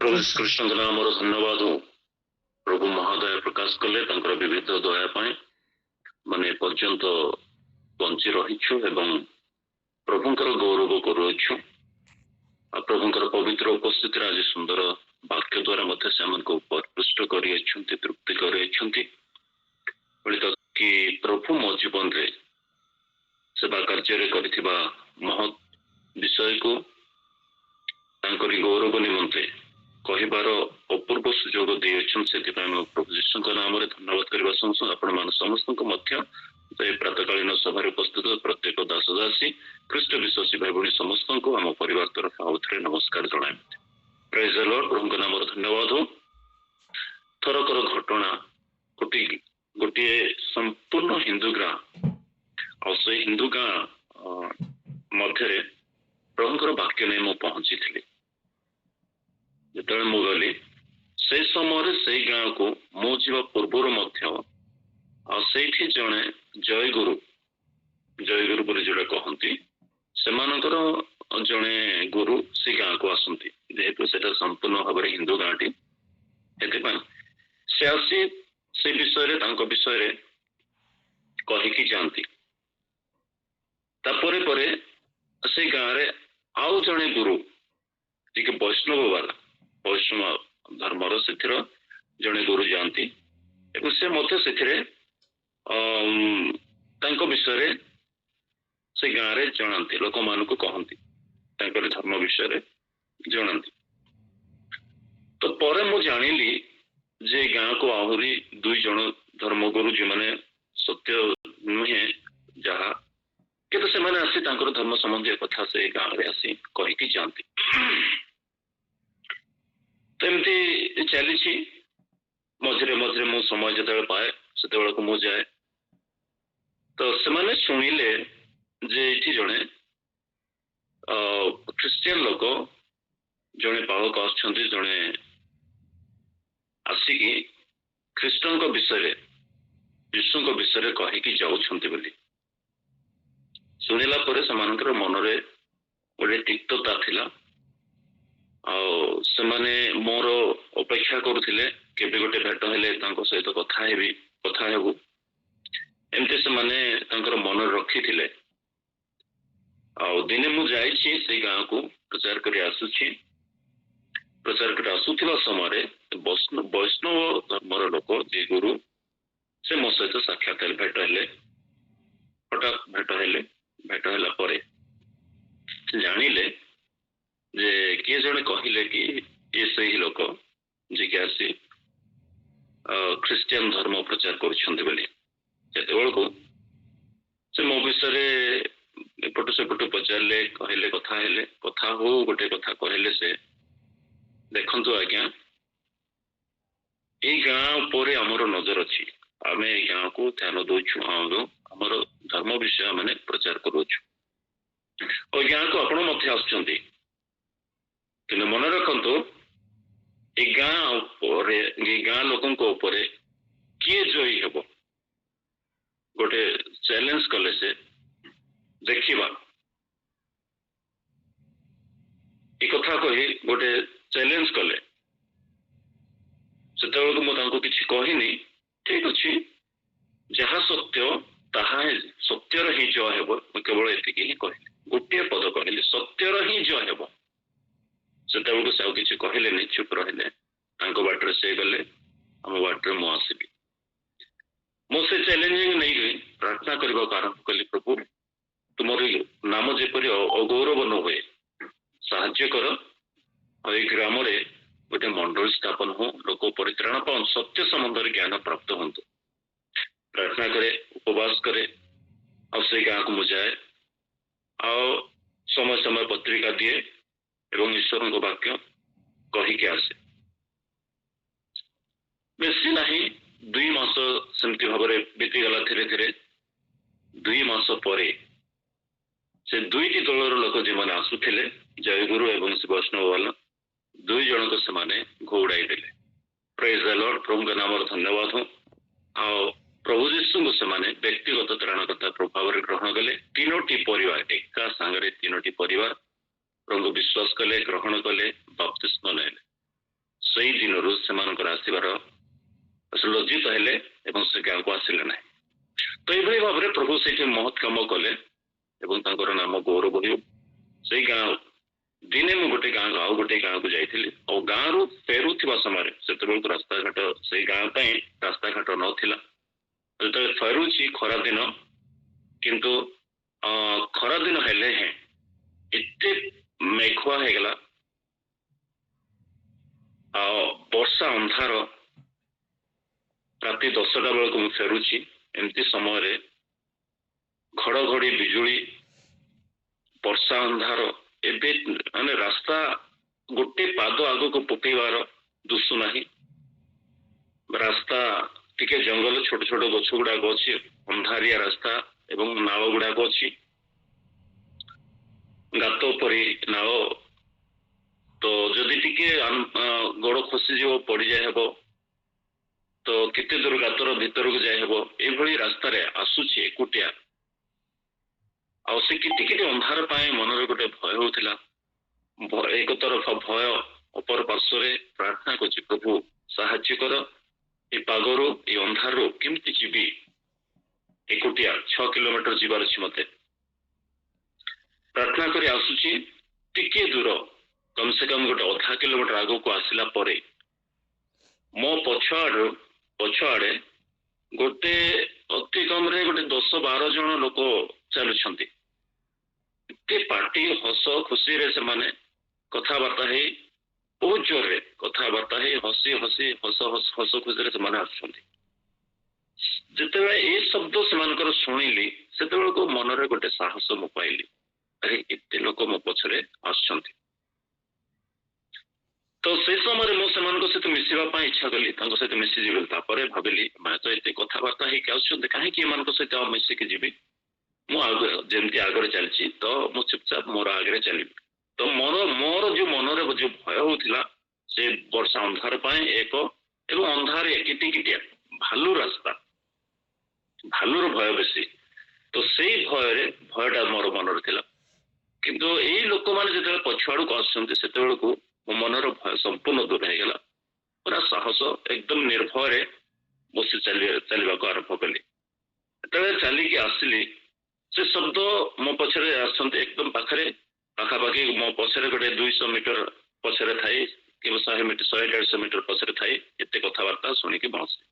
प्रभु Yes, sir. Krishna नाम धन्यवाद हो प्रभु महादय प्रकाश कले विविध दया माने पर्यंत बंची रहीछु एवं प्रभुंकर गौरव करुछु प्रभुंकर पवित्र उपस्थिति आज सुंदर वाक्य द्वारा मध्य से हमको परिपुष्ट करियछंती तृप्ति करियछंती कि प्रभु मो जीवन रे सेवा कार्य रे करथिबा महत् विषय को तांकरी गौरव निमंते कहिबार अपूर्व सुजोग दियछन सेतिपय म प्रभु यीशुଙ୍କ नामରେ धन्यवाद କରିବା संग आपण मान समस्तଙ୍କ ମଧ୍ୟ प्रातकालीन सभा उपस्थित प्रत्येक दास दासी ख्रीष्ट विश्वासी भाई भणी समस्तଙ୍କୁ आम परिवार तरफ आउथरे नमस्कार जणाए प्रेज द लॉर्ड प्रभुଙ୍କ नामରେ धन्यवाद हो थरकर घटना गोटे संपूर्ण हिंदू गाँ और से हिंदू गाँ मध्य प्रभुंकर वाक्य नहीं मु पहुंची थी जो गली से समय से गाँ को मु जा पूर्वर जड़े जयगुरु बोली जोड़ा कहती से जड़े गुरु से गाँ को आसती जेहेतु से संपूर्ण भाव हिंदू गाँ टी से आसी से विषय कहीकि जाती तापर से गाँव रे आउ जड़े गुरु जी वैष्णव वाला वैष्णव धर्मर से जड़े गुरु जाती से मत से विषय से गाँव रे जनाती लोक मान को कहती धर्म विषय जनाती तो पर मु जानिली जे गाँ को आहरी दुई जन धर्मगुरु जो मैंने सत्य नुहे जहा कि से मैंने आसी धर्म संबंधी कथा से गाँव रे आसी कहीकि जाती तो एमती चली मझे मझे मु समय जो पाए से मु जाए तो से शुणिले जे ये जड़े ख्रिस्टियन लोक जड़े पावक आसुँच जड़े आसिकी ख्रीष्टों विषय यीशु विषय कहीकि जाऊँच बोली शुणिला से मनरे गोटे तिक्तता थिला से मोर अपेक्षा करुले केबे गोटे भेट हेले सहित कथा हेबू एमती से मन रखी थे दिने मु जाइछि से गाँ को प्रचार कर आसुछि प्रचार कर आसुथिबा समय वैष्णव धर्मर लोक जे गुरु से मो सहित साक्षात भेट हेले हठात भेट होला परे जानिले जे किए जड़े कहले कि ये सही लोक जे कि आसी ख्रिस्टियन धर्म प्रचार करुछन्ते बोली सेतेबेलको से मो विषय एपट सेपट पचारे कहले कथा हो गोटे कथा कहले से देखंतु आज्ञा ये गाँ पर आमर नजर अच्छी आम ये गाँ को ध्यान दौचु आमर धर्म विषय मैंने प्रचार करुचु और गाँ को आपण मध्य आसुचंती कि मन रखु ए गाँ लोकों किए जयी हेब गोटे चैलेंज कले से देखा ये कथा कही गोटे चैलेंज कले से किसी कहनी ठीक अच्छे जहाँ सत्य ताहा सत्यर ही जय हेब केवल एति ही कहली गोटे पद कहली सत्यर ही जय हेब से किसी कहले नहीं चुप रहिले बाटर से गले आम बाटर मु आसबी मो से चैलेंजिंग नहीं गई प्रार्थना करने को आरंभ कली प्रभु तुमर नाम जेपरी अगौरव न हुए साहाय्य कर ग्राम गोटे मंडल स्थापन हो लोक परित्राण पान सत्य संबंध ज्ञान प्राप्त हूँ प्रार्थना करे उपवास करे और से गाँ को मुझाए समय समय पत्रिका दिए एवं ईश्वर को वाक्य कहीकि आसे बेसी नहीं 2 मास सेमती भाव बीतीगला धीरे धीरे 2 मास पर से दुईटी दलर लोक जो मैंने आसुले जयगुरु एवं से वैष्णव वाला 2 जन को से घोड़ाई देले प्रेज द लॉर्ड प्रभु का नाम धन्यवाद हो आओ प्रभु यीशु को से व्यक्तिगत त्राणकर्ता प्रभाव ग्रहण कले 3टी परिवार एका सांगे 3टी परिवार प्रभु विश्वास कले ग्रहण कले बपतिस्मा ने ସେମାନଙ୍କର ଆସିବାର ଲଜ୍ଜିତ ହେଲେ ଏବଂ ସେ ଗାଁକୁ ଆସିଲେ ନାହିଁ। ତ ଏଇଭଳି ଭାବରେ ପ୍ରଭୁ ସେଇଠି ମହତ୍ କାମ କଲେ ଏବଂ ତାଙ୍କର ନାମ ଗୌରବ ହେଉ। ସେଇ ଗାଁ ଦିନେ ମୁଁ ଗୋଟେ ଗାଁ ଆଉ ଗୋଟେ ଗାଁକୁ ଯାଇଥିଲି ଆଉ ଗାଁରୁ ଫେରୁଥିବା ସମୟରେ ସେତେବେଳକୁ ରାସ୍ତାଘାଟ ସେଇ ଗାଁ ପାଇଁ ରାସ୍ତାଘାଟ ନଥିଲା। ଯେତେବେଳେ ଫେରୁଛି ଖରାଦିନ, କିନ୍ତୁ ଖରାଦିନ ହେଲେ ହେଁ ଏତେ ମେଘୁଆ ହେଇଗଲା ଆଉ ବର୍ଷା ଅନ୍ଧାର। ରାତି 10ଟା ବେଳକୁ ମୁଁ ଫେରୁଛି, ଏମିତି ସମୟରେ ଘଡଘଡି ବିଜୁଳି ବର୍ଷା ଅନ୍ଧାର, ଏବେ ମାନେ ରାସ୍ତା ଗୋଟେ ପାଦ ଆଗକୁ ପକେଇବାର ଦୁଶୁ ନାହିଁ। ରାସ୍ତା ଟିକେ ଜଙ୍ଗଲ, ଛୋଟ ଛୋଟ ଗଛ ଗୁଡାକ ଅଛି, ଅନ୍ଧାରିଆ ରାସ୍ତା ଏବଂ ନାଳ ଗୁଡାକ ଅଛି, ଗାତ ପରି ନାଳ। ତ ଯଦି ଟିକେ ଗୋଡ ଖସିଯିବ ପଡିଯାଇ ହେବ, ତ କେତେ ଦୂର ଗାତର ଭିତରକୁ ଯାଇ ହେବ। ଏଇଭଳି ରାସ୍ତାରେ ଆସୁଛି ଏକୁଟିଆ, ଆଉ ସେ କିଟି କିଟି ଅନ୍ଧାର ପାଇଁ ମନରେ ଗୋଟେ ଭୟ ହେଉଥିଲା। ଏକ ତରଫ ଭୟ, ଅପର ପାର୍ଶ୍ୱରେ ପ୍ରାର୍ଥନା କରୁଛି, ପ୍ରଭୁ ସାହାଯ୍ୟ କର, ଏ ପାଗରୁ ଏ ଅନ୍ଧାରରୁ କେମିତି ଯିବି, ଏକୁଟିଆ 6 କିଲୋମିଟର ଯିବାର ଅଛି ମତେ। ପ୍ରାର୍ଥନା କରି ଆସୁଛି, ଟିକେ ଦୂର କମ୍ ସେ କମ୍ ଗୋଟେ 0.5 କିଲୋମିଟର ଆଗକୁ ଆସିଲା ପରେ ମୋ ପଛ ଆଡେ ଗୋଟେ ଅତି କମରେ ଗୋଟେ 10-12 ଜଣ ଲୋକ ଚାଲୁଛନ୍ତି। ଏତେ ପାଟି ହସ ଖୁସିରେ ସେମାନେ କଥାବାର୍ତ୍ତା ହେଇ, ବହୁତ ଜୋରରେ କଥାବାର୍ତ୍ତା ହେଇ, ହସ ଖୁସିରେ ସେମାନେ ଆସୁଛନ୍ତି। ଯେତେବେଳେ ଏ ଶବ୍ଦ ସେମାନଙ୍କର ଶୁଣିଲି, ସେତେବେଳକୁ ମନରେ ଗୋଟେ ସାହସ ମୁଁ ପାଇଲି, ଆରେ ଏତେ ଲୋକ ମୋ ପଛରେ ଆସୁଛନ୍ତି। ତ ସେ ସମୟରେ ମୁଁ ସେମାନଙ୍କ ସହିତ ମିଶିବା ପାଇଁ ଇଚ୍ଛା କଲି, ତାଙ୍କ ସହିତ ମିଶିଯିବି। ତାପରେ ଭାବିଲି, ମାନେ ତ ଏତେ କଥାବାର୍ତ୍ତା ହେଇକି ଆସୁଛନ୍ତି, କାହିଁକି ଏମାନଙ୍କ ସହିତ ମିଶିକି ଯିବି। ମୁଁ ଯେମିତି ଆଗରେ ଚାଲିଛି, ତ ମୁଁ ଚୁପଚାପ ମୋର ଆଗରେ ଚାଲିବି। ତ ମୋର ଯୋଉ ମନରେ ଯୋଉ ଭୟ ହଉଥିଲା, ସେ ବର୍ଷା ଅନ୍ଧାର ପାଇଁ ଏବଂ ଅନ୍ଧାରେ କିଟିକିଟିଆ ଭାଲୁ ରାସ୍ତା, ଭାଲୁର ଭୟ ବେଶୀ। ତ ସେଇ ଭୟଟା ମୋର ମନରେ ଥିଲା। କିନ୍ତୁ ଏଇ ଲୋକମାନେ ଯେତେବେଳେ ପଛଆଡକୁ ଆସୁଛନ୍ତି, ସେତେବେଳକୁ ମୋ ମନର ଭୟ ସମ୍ପୂର୍ଣ୍ଣ ଦୂର ହେଇଗଲା। ପୁରା ସାହସ, ଏକଦମ ନିର୍ଭୟରେ ବସି ଚାଲିବାକୁ ଆରମ୍ଭ କଲି। ଯେତେବେଳେ ଚାଲିକି ଆସିଲି, ସେ ଶବ୍ଦ ମୋ ପଛରେ ଆସୁଛନ୍ତି, ଏକଦମ ପାଖାପାଖି ମୋ ପଛରେ ଗୋଟେ 200 ମିଟର ପଛରେ ଥାଇ, କିମ୍ବା 100-150 ମିଟର ପଛରେ ଥାଇ ଏତେ କଥାବାର୍ତ୍ତା ଶୁଣିକି ବସିଲି।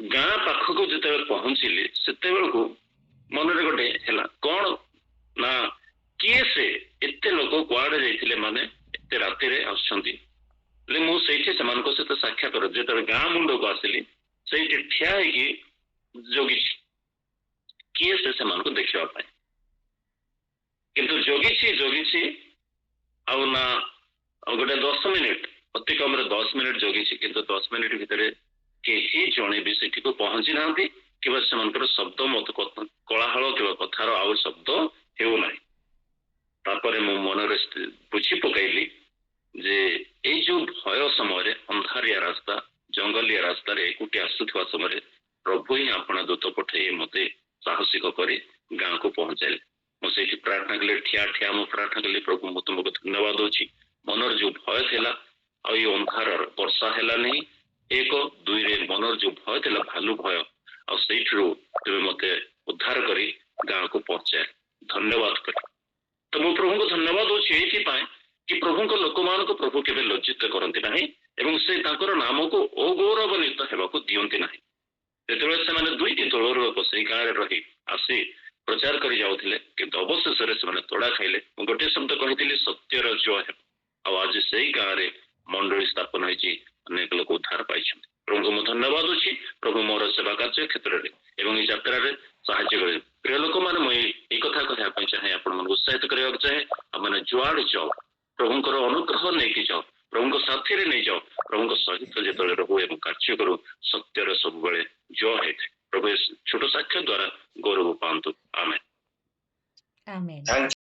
ଗାଁ ପାଖକୁ ଯେତେବେଳେ ପହଞ୍ଚିଲି, ସେତେବେଳକୁ ମନରେ ଗୋଟେ ହେଲା, କଣ ନା କିଏ ସେ, ଏତେ ଲୋକ କୁଆଡେ ଯାଇଥିଲେ, ମାନେ ଏତେ ରାତିରେ ଆସୁଛନ୍ତି। ହେଲେ ମୁଁ ସେଇଠି ସେମାନଙ୍କ ସହିତ ସାକ୍ଷାତ କରେ। ଯେତେବେଳେ ଗାଁ ମୁଣ୍ଡକୁ ଆସିଲି, ସେଇଠି ଠିଆ ହେଇକି ଜଗିଛି, କିଏ ସେ ସେମାନଙ୍କୁ ଦେଖିବା ପାଇଁ। କିନ୍ତୁ ଜଗିଛି ଆଉ ନା ଗୋଟେ 10 ମିନିଟ, ଅତି କମରେ 10 ମିନିଟ ଜଗିଛି, କିନ୍ତୁ 10 ମିନିଟ ଭିତରେ କେହି ଜଣେ ବି ସେଠିକୁ ପହଞ୍ଚି ନାହାନ୍ତି, କିମ୍ବା ସେମାନଙ୍କର ଶବ୍ଦ ମତେ କୋଳାହଳ କିମ୍ବା କଥାର ଆଉ ଶବ୍ଦ ହେଉନାହିଁ। ତାପରେ ମୁଁ ମନରେ ବୁଝି ପକାଇଲି ଯେ ଏଇ ଯୋଉ ଭୟ ସମୟରେ, ଅନ୍ଧାରିଆ ରାସ୍ତା, ଜଙ୍ଗଲିଆ ରାସ୍ତାରେ ଏକୁଟି ଆସୁଥିବା ସମୟରେ ପ୍ରଭୁ ହିଁ ଆପଣା ଦୂତ ପଠେଇ ମତେ ସାହସିକ କରି ଗାଁକୁ ପହଞ୍ଚାଇଲେ। ମୁଁ ସେଇଠି ପ୍ରାର୍ଥନା କଲି, ଠିଆ ମୁଁ ପ୍ରାର୍ଥନା କଲି, ପ୍ରଭୁ ମୁଁ ତୁମକୁ ଧନ୍ୟବାଦ ଦଉଛି। ମନର ଯୋଉ ଭୟ ଥିଲା, ଆଉ ଏଇ ଅନ୍ଧାରର ବର୍ଷା ହେଲାନି, 1, 2ରେ ମନର ଯୋଉ ଭୟ ଥିଲା, ଭାଲୁ ଭୟ, ଆଉ ସେଇଥିରୁ ତୁମେ ମତେ ଉଦ୍ଧାର କରି ଗାଁକୁ ପହଞ୍ଚାଇଲେ, ଧନ୍ୟବାଦ କଲି। ତ ମୁଁ ପ୍ରଭୁଙ୍କୁ ଧନ୍ୟବାଦ ଦଉଛି ଏଇଥିପାଇଁ କି ପ୍ରଭୁଙ୍କ ଲୋକମାନଙ୍କୁ ପ୍ରଭୁ କେବେ ଲଜ୍ଜିତ କରନ୍ତି ନାହିଁ ଏବଂ ସେ ତାଙ୍କର ନାମକୁ ଅଗୌରବାନ୍ୱିତ ହେବାକୁ ଦିଅନ୍ତି ନାହିଁ। ଯେତେବେଳେ ସେମାନେ 2ଟି ଦଳର ଲୋକ ସେଇ ଗାଁରେ ରହି ଆସି ପ୍ରଚାର କରି ଯାଉଥିଲେ, କିନ୍ତୁ ଅବଶେଷରେ ସେମାନେ ତୋଡ଼ା ଖାଇଲେ। ମୁଁ ଗୋଟିଏ ଶବ୍ଦ କହିଥିଲି, ସତ୍ୟର ଜୟ ହେବ। ଆଉ ଆଜି ସେଇ ଗାଁରେ ମଣ୍ଡଳୀ ସ୍ଥାପନ ହେଇଛି, ଅନେକ ଲୋକ ଉଦ୍ଧାର ପାଇଛନ୍ତି। ପ୍ରଭୁଙ୍କୁ ମୁଁ ଧନ୍ୟବାଦ ଦଉଛି। ପ୍ରଭୁ ମୋର ସେବା କାର୍ଯ୍ୟ କ୍ଷେତ୍ରରେ ଏବଂ ଏଇ ଯାତ୍ରାରେ ସାହାଯ୍ୟ କରିବେ। ପ୍ରିୟ ଲୋକମାନେ, ମୁଁ ଏଇ କଥା କହିବା ପାଇଁ ଚାହେଁ, ଆପଣମାନଙ୍କୁ ଉତ୍ସାହିତ କରିବାକୁ ଚାହେଁ, ଆମମାନେ ଯୁଆଡେ ଯାଉ ପ୍ରଭୁଙ୍କର ଅନୁଗ୍ରହ ନେଇକି ଯାଉ, ପ୍ରଭୁଙ୍କ ସାଥିରେ ନେଇଯାଉ, ପ୍ରଭୁଙ୍କ ସହିତ ଯେତେବେଳେ ରହୁ ଏବଂ କାର୍ଯ୍ୟ କରୁ, ସତ୍ୟର ସବୁବେଳେ ଜୟ ହେଇଥାଏ। ପ୍ରଭୁ ଛୋଟ ସାକ୍ଷ୍ୟ ଦ୍ୱାରା ଗୌରବ ପାଆନ୍ତୁ। ଆମେନ୍। ଆମେନ୍।